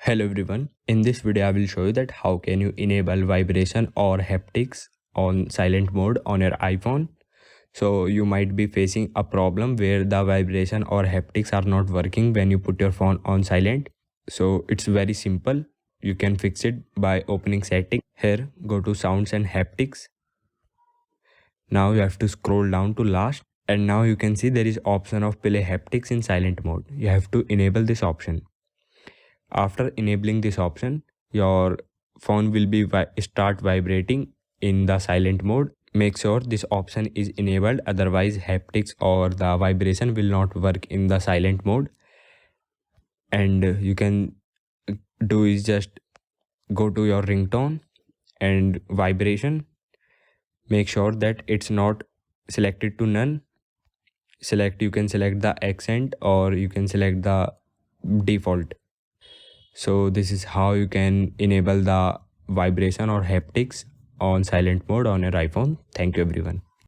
Hello everyone, in this video I will show you that how can you enable vibration or haptics on silent mode on your iPhone. So you might be facing a problem where the vibration or haptics are not working when you put your phone on silent. So it's very simple. You can fix it by opening setting. Here go to sounds and haptics. Now you have to scroll down to last, and now you can see there is option of play haptics in silent mode. You have to enable this option. After enabling this option, your phone will be start vibrating in the silent mode. Make sure this option is enabled, otherwise haptics or the vibration will not work in the silent mode. And you can do is just go to your ringtone and vibration. Make sure that it's not selected to none. You can select the accent or you can select the default. So this is how you can enable the vibration or haptics on silent mode on your iPhone. Thank you everyone.